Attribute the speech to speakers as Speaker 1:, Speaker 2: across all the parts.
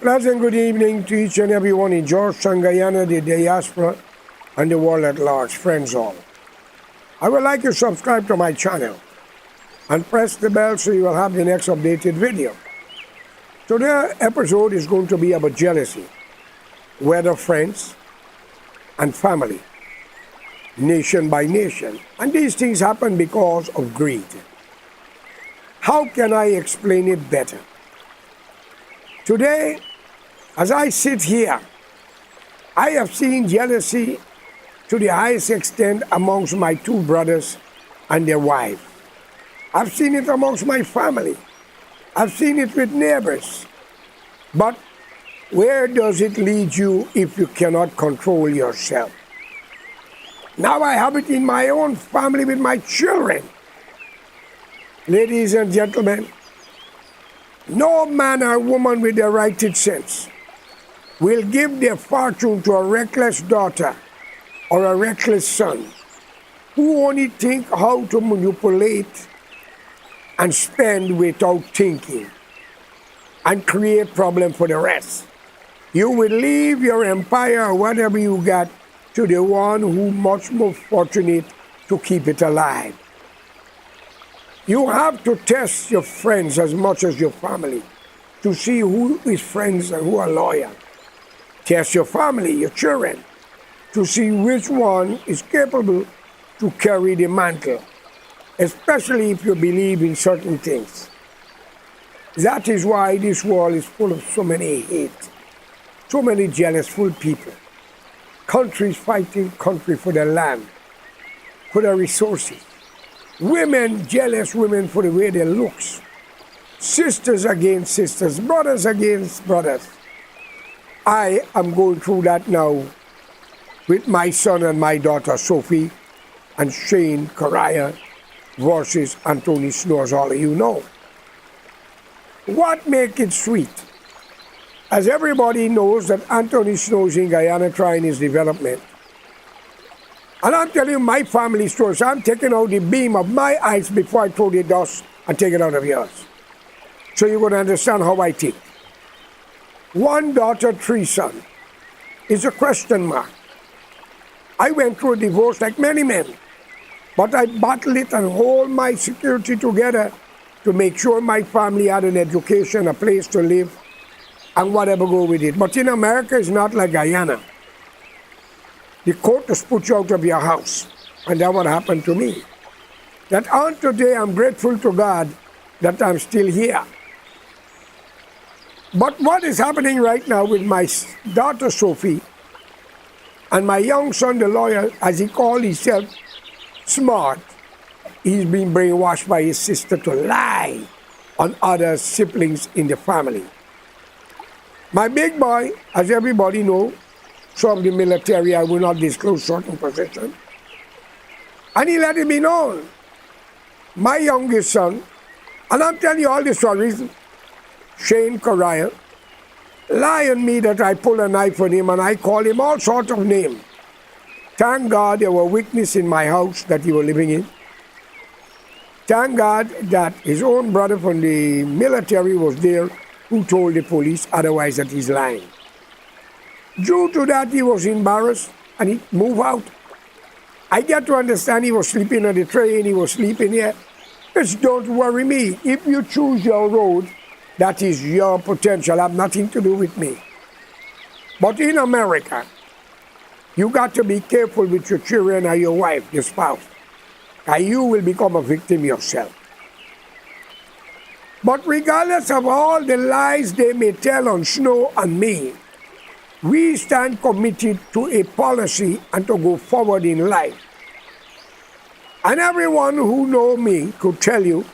Speaker 1: Pleasant good evening to each and everyone in Georgetown, Guyana, the diaspora, and the world at large, friends all. I would like you to subscribe to my channel and press the bell so you will have the next updated video. Today's episode is going to be about jealousy, whether friends and family, nation by nation. And these things happen because of greed. How can I explain it better? Today, as I sit here, I have seen jealousy to the highest extent amongst my two brothers and their wife. I've seen it amongst my family. I've seen it with neighbors. But where does it lead you if you cannot control yourself? Now I have it in my own family with my children. Ladies and gentlemen, no man or woman with a righted sense will give their fortune to a reckless daughter or a reckless son who only think how to manipulate and spend without thinking and create problem for the rest. You will leave your empire or whatever you got to the one who much more fortunate to keep it alive. You have to test your friends as much as your family to see who is friends and who are loyal. Test your family, your children, to see which one is capable to carry the mantle, especially if you believe in certain things. That is why this world is full of so many hate, so many jealousful people. Countries fighting country for their land, for their resources. Women, jealous women for the way they look. Sisters against sisters, brothers against brothers. I am going through that now with my son and my daughter, Sophie, and Shane Correa versus Anthony Snow, as all of you know. What makes it sweet? As everybody knows that Anthony Snow is in Guyana trying his development. And I'm telling you my family story, so I'm taking out the beam of my eyes before I throw the dust and take it out of yours. So you're going to understand how I think. One daughter, three sons is a question mark. I went through a divorce like many men, but I battled it and hold my security together to make sure my family had an education, a place to live, and whatever go with it. But in America, it's not like Guyana. The court has put you out of your house, and that's what happened to me. That on today, I'm grateful to God that I'm still here. But what is happening right now with my daughter Sophie and my young son, the lawyer, as he called himself, smart, he's been brainwashed by his sister to lie on other siblings in the family. My big boy, as everybody knows, from the military, I will not disclose certain position. And he let it be known. My youngest son, and I'm telling you all the stories, Shane Correa, lie on me that I pull a knife on him and I call him all sorts of names. Thank God there were witnesses in my house that he was living in. Thank God that his own brother from the military was there who told the police otherwise that he's lying. Due to that, he was embarrassed and he moved out. I get to understand he was sleeping on the train, he was sleeping here. Just don't worry me. If you choose your road, that is your potential, have nothing to do with me. But in America, you got to be careful with your children or your wife, your spouse, and you will become a victim yourself. But regardless of all the lies they may tell on Snow and me, we stand committed to a policy and to go forward in life. And everyone who knows me could tell you,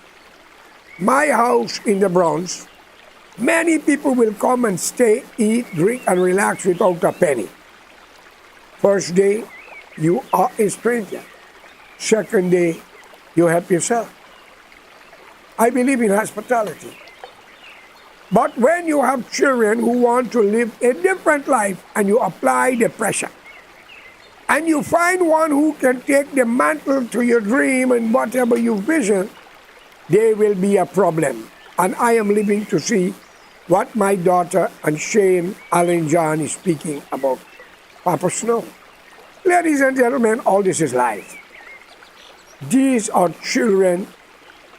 Speaker 1: my house in the Bronx, many people will come and stay, eat, drink, and relax without a penny. First day, you are a stranger. Second day, you help yourself. I believe in hospitality. But when you have children who want to live a different life and you apply the pressure, and you find one who can take the mantle to your dream and whatever you vision, there will be a problem. And I am living to see what my daughter and Shane Allen John is speaking about Papa Snow. Ladies and gentlemen, all this is lies. These are children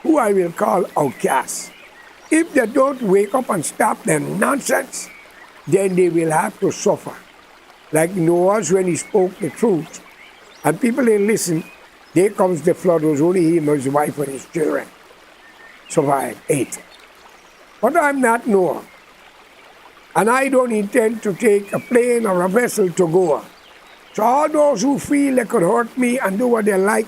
Speaker 1: who I will call outcasts. If they don't wake up and stop their nonsense, then they will have to suffer. Like Noah's when he spoke the truth, and people didn't listen, there comes the flood. It was only him, his wife, and his children survived, 8. But I'm not Noah. And I don't intend to take a plane or a vessel to go. So all those who feel they could hurt me and do what they like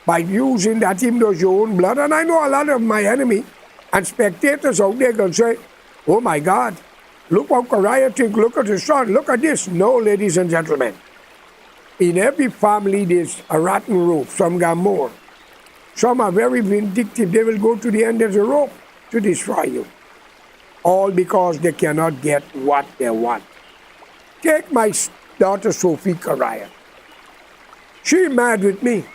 Speaker 1: by using that even though it's your own blood, and I know a lot of my enemy and spectators out there can say, oh my God, look how Kariah think, look at his son, look at this. No, ladies and gentlemen. In every family there's a rotten rope. Some got more. Some are very vindictive. They will go to the end of the rope to destroy you. All because they cannot get what they want. Take my daughter Sophie Kariah. She mad with me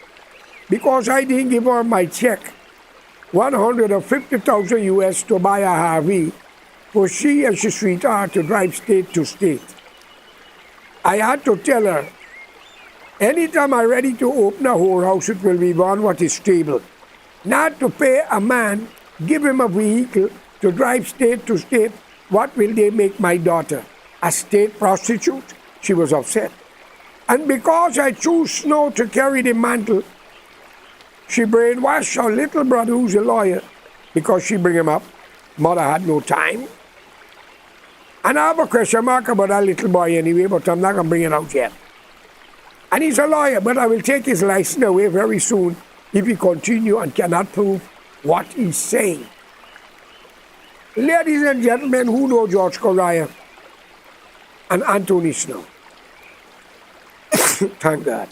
Speaker 1: because I didn't give her my check, $150,000 US to buy a Harvey for she and her sweetheart to drive state to state. I had to tell her, anytime I'm ready to open a whorehouse, it will be one what is stable. Not to pay a man, give him a vehicle to drive state to state. What will they make my daughter? A state prostitute? She was upset. And because I choose Snow to carry the mantle, she brainwashed her little brother who's a lawyer because she bring him up. Mother had no time. And I have a question mark about that little boy anyway, but I'm not going to bring it out yet. And he's a lawyer, but I will take his license away very soon if he continue and cannot prove what he's saying. Ladies and gentlemen, who know George Kariah and Anthony Snow? Thank God.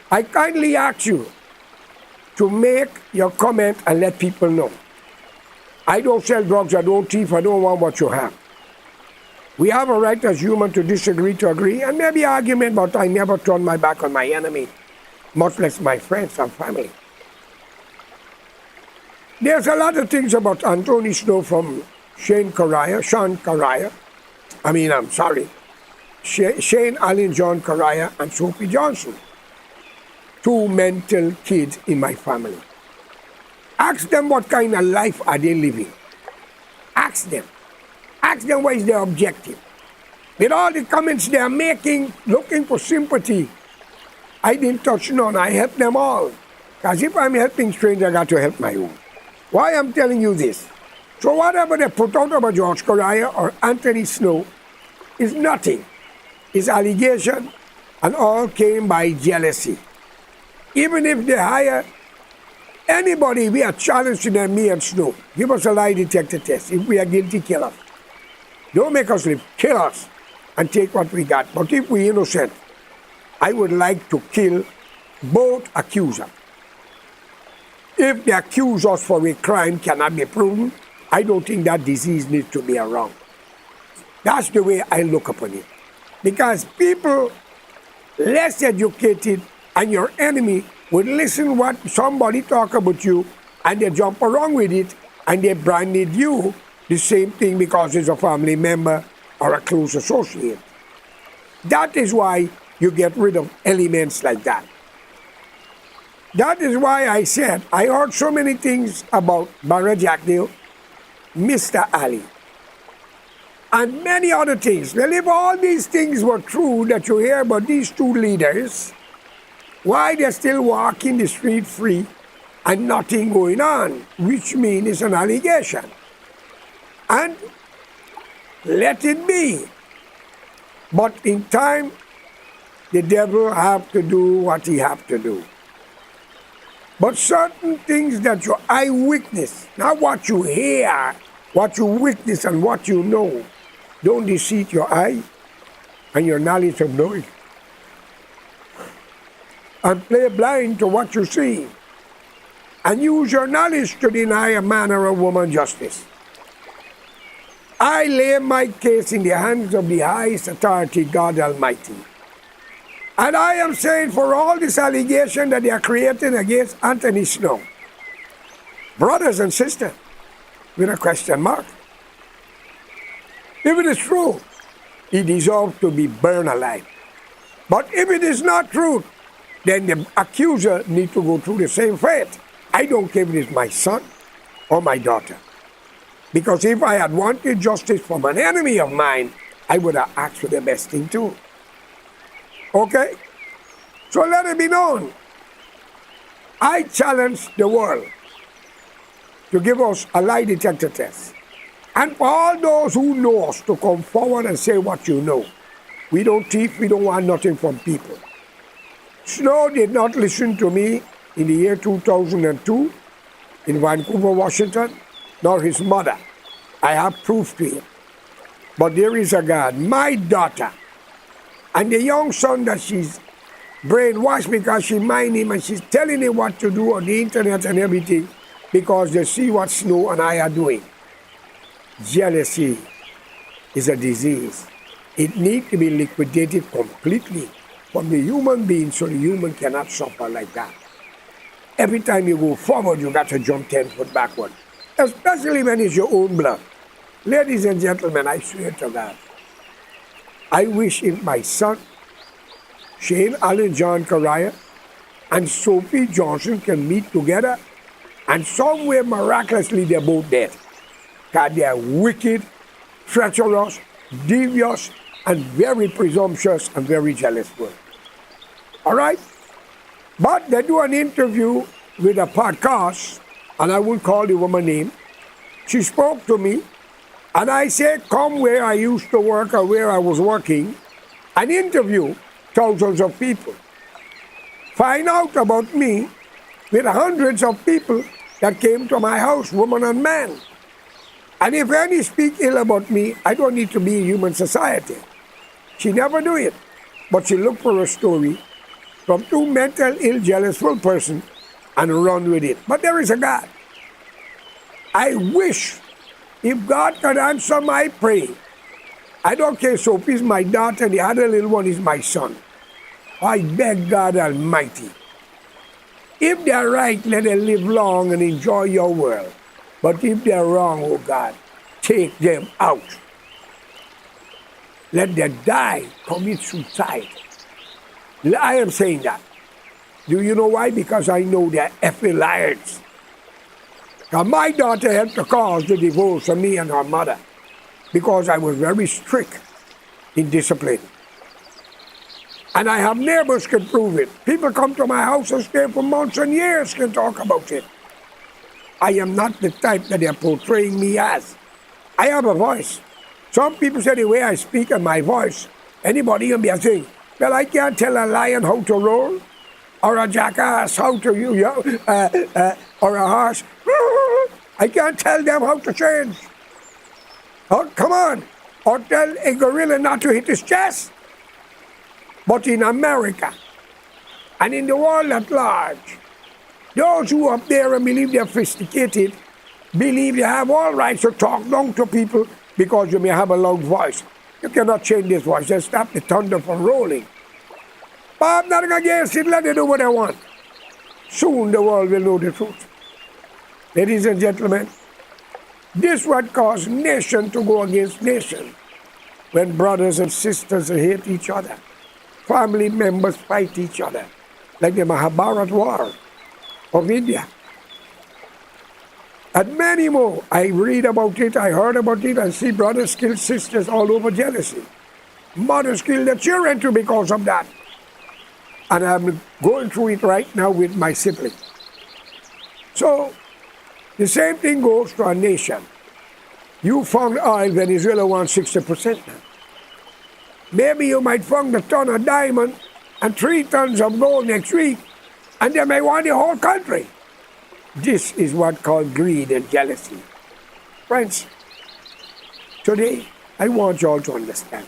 Speaker 1: I kindly ask you to make your comment and let people know. I don't sell drugs, I don't thief, I don't want what you have. We have a right as humans to disagree, to agree, and maybe argument, but I never turn my back on my enemy, much less my friends and family. There's a lot of things about Anthony Snow from Shane Allen John Kariah and Sophie Johnson. 2 mental kids in my family. Ask them what kind of life are they living. Ask them. Ask them what is their objective. With all the comments they are making, looking for sympathy, I didn't touch none. I helped them all. Because if I'm helping strangers, I got to help my own. Why I'm telling you this? So whatever they put out about George Kariah or Anthony Snow is nothing. It's allegation, and all came by jealousy. Even if they hire anybody, we are challenging them, me and Snow. Give us a lie detector test. If we are guilty, kill us. Don't make us live. Kill us and take what we got. But if we're innocent, I would like to kill both accusers. If they accuse us for a crime cannot be proven, I don't think that disease needs to be around. That's the way I look upon it. Because people less educated and your enemy would listen what somebody talk about you and they jump around with it and they branded you the same thing because it's a family member or a close associate. That is why you get rid of elements like that. That is why I said I heard so many things about Barra Jackdale, Mr. Ali, and many other things. Well, if all these things were true that you hear about these 2 leaders, why they're still walking the street free and nothing going on, which means it's an allegation. And let it be. But in time, the devil have to do what he have to do. But certain things that your eye witness, not what you hear, what you witness and what you know, don't deceive your eye and your knowledge of knowing. And play blind to what you see. And use your knowledge to deny a man or a woman justice. I lay my case in the hands of the highest authority, God Almighty. And I am saying for all this allegation that they are creating against Anthony Snow, brothers and sisters, with a question mark, If it is true, he deserves to be burned alive. But if it is not true, then the accuser needs to go through the same fate. I don't care if it is my son or my daughter. Because if I had wanted justice from an enemy of mine, I would have asked for the best thing too. Okay? So let it be known. I challenge the world to give us a lie detector test. And for all those who know us to come forward and say what you know. We don't thief, we don't want nothing from people. Snow did not listen to me in the year 2002 in Vancouver, Washington, nor his mother. I have proof to it. But there is a God. My daughter and the young son that she's brainwashed because she mind him and she's telling him what to do on the internet and everything because they see what Snow and I are doing. Jealousy is a disease. It needs to be liquidated completely from the human being so the human cannot suffer like that. Every time you go forward, you got to jump 10 foot backward, especially when it's your own blood. Ladies and gentlemen, I swear to God, I wish if my son, Shane Allen John Correa, and Sophie Johnson can meet together, and somewhere miraculously they're both dead. God, they are wicked, treacherous, devious, and very presumptuous and very jealous world. All right? But they do an interview with a podcast, and I won't call the woman name. She spoke to me, and I said, come where I used to work or where I was working, and interview thousands of people. Find out about me with hundreds of people that came to my house, woman and man. And if any speak ill about me, I don't need to be in human society. She never do it. But she look for a story from two mental ill, jealousful person and run with it. But there is a God. I wish if God could answer my prayer. I don't care, Sophie's my daughter, the other little one is my son. I beg God Almighty. If they're right, let them live long and enjoy your world. But if they're wrong, oh God, take them out. Let them die, commit suicide. I am saying that. Do you know why? Because I know they're effing liars. Now, my daughter helped to cause the divorce of me and her mother because I was very strict in discipline. And I have neighbors can prove it. People come to my house and stay for months and years can talk about it. I am not the type that they're portraying me as. I have a voice. Some people say the way I speak and my voice, anybody can be saying, well, I can't tell a lion how to roll, or a jackass how to use, or a horse. I can't tell them how to change. Oh, come on. Or tell a gorilla not to hit his chest. But in America, and in the world at large, those who up there and believe they're sophisticated, believe they have all rights to talk down to people because you may have a loud voice. You cannot change this voice. Just stop the thunder from rolling. But I'm not against it. Let them do what they want. Soon the world will know the truth. Ladies and gentlemen, this what caused nation to go against nation. When brothers and sisters hate each other. Family members fight each other. Like the Mahabharat War of India. And many more. I read about it, I heard about it, and see brothers kill sisters all over jealousy. Mothers kill their children too because of that. And I'm going through it right now with my sibling. So, the same thing goes to a nation. You found oil, Venezuela wants 60% now. Maybe you might find a ton of diamond and 3 tons of gold next week, and they may want the whole country. This is what called greed and jealousy. Friends, today I want you all to understand.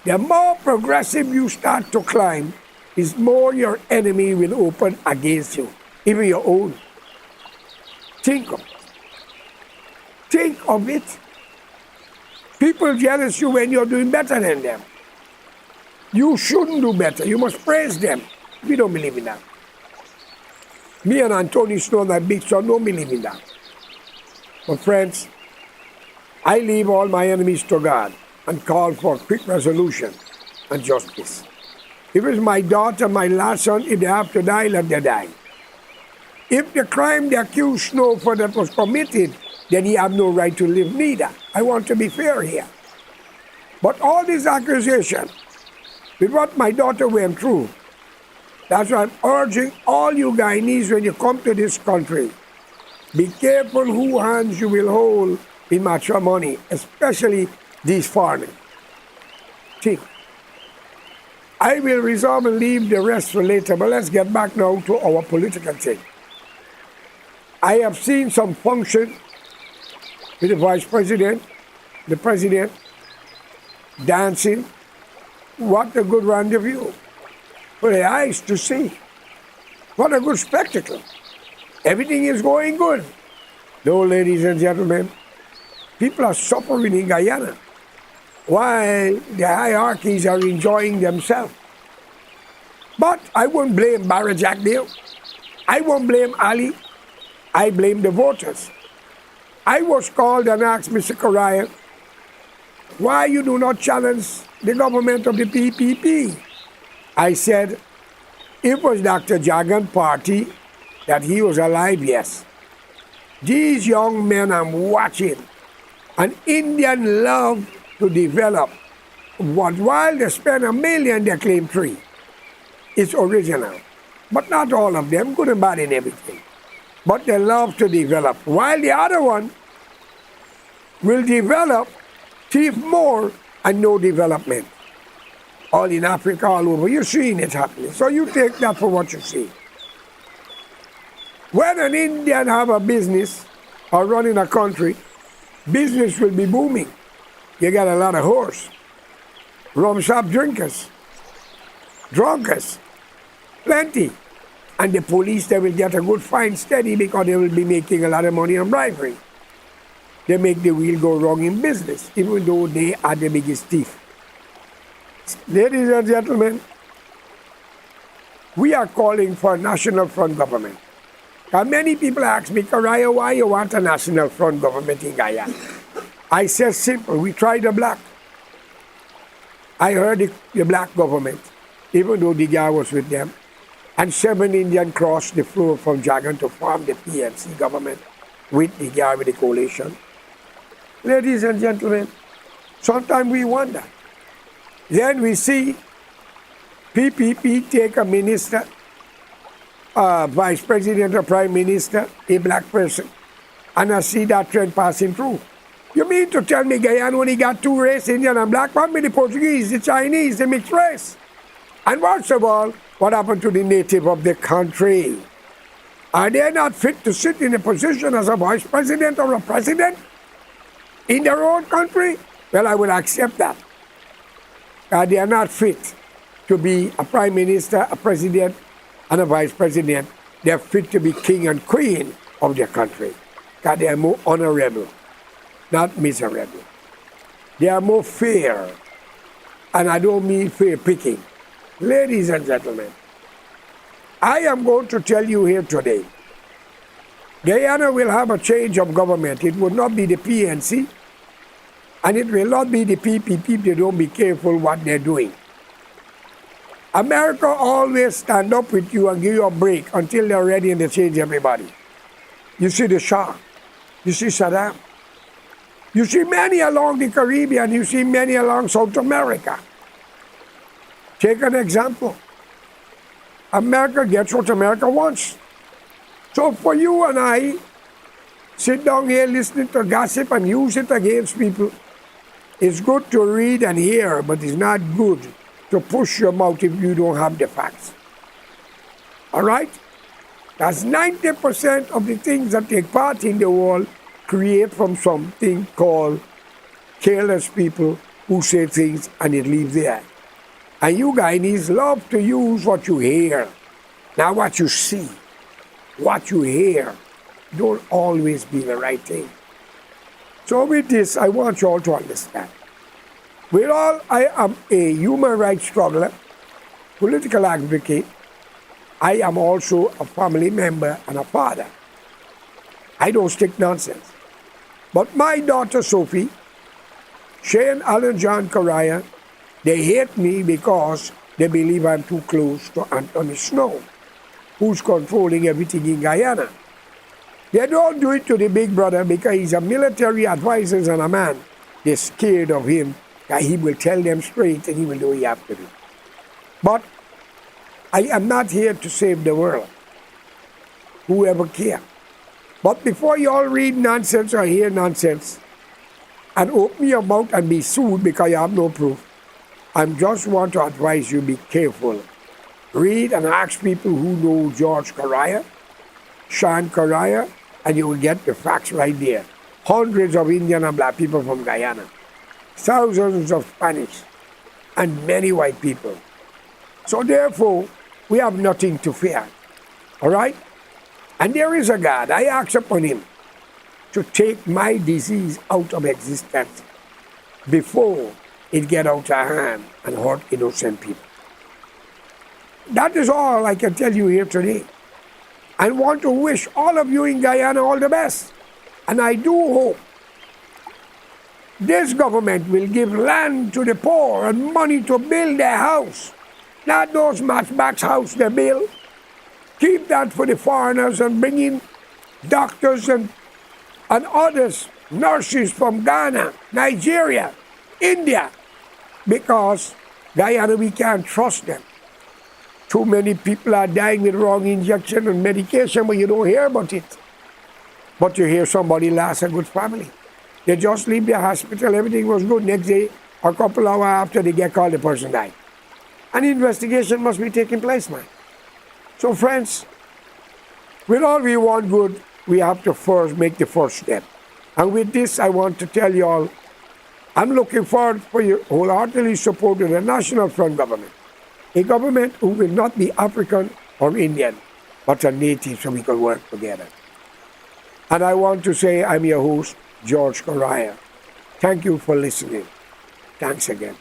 Speaker 1: The more progressive you start to climb, is more your enemy will open against you, even your own. Think of it. Think of it. People jealous you when you're doing better than them. You shouldn't do better. You must praise them. We don't believe in that. Me and Anthony Snow, that big son, don't believe in that. But friends, I leave all my enemies to God and call for quick resolution and justice. If it's my daughter, my last son, if they have to die, let them die. If the crime the accused know for that was committed, then he have no right to live neither. I want to be fair here. But all these accusations, with what my daughter went through, that's why I'm urging all you Guyanese when you come to this country, be careful who hands you will hold in matrimony, especially these foreigners. See, I will resolve and leave the rest for later, but let's get back now to our political thing. I have seen some function with the vice president, the president, dancing. What a good rendezvous for the eyes to see. What a good spectacle. Everything is going good. No, ladies and gentlemen, people are suffering in Guyana while the hierarchies are enjoying themselves. But I won't blame Barra Jack Dale. I won't blame Ali. I blame the voters. I was called and asked, Mr. Correa, why you do not challenge the government of the PPP? I said, it was Dr. Jagan's party that he was alive, yes. These young men I'm watching, an Indian love to develop. But while they spend $1 million, they claim 3. It's original. But not all of them, good and bad in everything. But they love to develop. While the other one will develop, thief more, and no development. All in Africa, all over. You're seeing it happening. So you take that for what you see. When an Indian have a business or running a country, business will be booming. You got a lot of horse, rum shop drinkers, drunkards, plenty. And the police, they will get a good fine steady because they will be making a lot of money on bribery. They make the wheel go wrong in business, even though they are the biggest thief. Ladies and gentlemen, we are calling for a national front government. And many people ask me, Correa, why you want a national front government in Guyana? I said simple, we tried the black. I heard the black government, even though the guy was with them, and 7 Indians crossed the floor from Jagan to form the PNC government with the guy with the coalition. Ladies and gentlemen, sometimes we wonder. Then we see PPP take a minister, vice president or prime minister, a black person, and I see that trend passing through. You mean to tell me Guyana only got 2 races, Indian and black? What with the Portuguese, the Chinese, the mixed race? And worst of all, what happened to the native of the country? Are they not fit to sit in a position as a vice president or a president in their own country? Well, I would accept that. They are not fit to be a prime minister, a president, and a vice president. They are fit to be king and queen of their country. Because they are more honorable, not miserable. They are more fair. And I don't mean fair picking. Ladies and gentlemen, I am going to tell you here today, Guyana will have a change of government. It will not be the PNC, and it will not be the PPP if they don't be careful what they're doing. America always stand up with you and give you a break until they're ready and they change everybody. You see the Shah, you see Saddam, you see many along the Caribbean, you see many along South America. Take an example. America gets what America wants. So for you and I, sit down here listening to gossip and use it against people, it's good to read and hear, but it's not good to push your mouth if you don't have the facts. All right? That's 90% of the things that take part in the world create from something called careless people who say things and it leaves there. And you Guyanese love to use what you hear. Now what you see, what you hear, don't always be the right thing. So with this, I want you all to understand. With all, I am a human rights struggler, political advocate. I am also a family member and a father. I don't stick nonsense. But my daughter Sophie, Shane, Alan, John, Correa, they hate me because they believe I'm too close to Anthony Snow, who's controlling everything in Guyana. They don't do it to the big brother because he's a military advisor and a man. They're scared of him, that he will tell them straight and he will do what he has to do. But I am not here to save the world. Whoever cares. But before you all read nonsense or hear nonsense and open your mouth and be sued because you have no proof, I just want to advise you, be careful. Read and ask people who know George Correa, Sean Correa, and you will get the facts right there. Hundreds of Indian and black people from Guyana, thousands of Spanish, and many white people. So therefore, we have nothing to fear. All right? And there is a God. I ask upon him to take my disease out of existence before it get out of hand and hurt innocent people. That is all I can tell you here today. I want to wish all of you in Guyana all the best. And I do hope this government will give land to the poor and money to build their house. Not those matchbox houses they build. Keep that for the foreigners and bring in doctors and others, nurses from Ghana, Nigeria, India. Because Guyana, we can't trust them. Too many people are dying with wrong injection and medication, but you don't hear about it. But you hear somebody lost a good family. They just leave the hospital, everything was good. Next day, a couple hours after, they get called, the person died. An investigation must be taking place, man. So friends, with all we want good, we have to first make the first step. And with this, I want to tell you all, I'm looking forward for you wholeheartedly support the National Front government. A government who will not be African or Indian, but a native, so we can work together. And I want to say I'm your host, George Correa. Thank you for listening. Thanks again.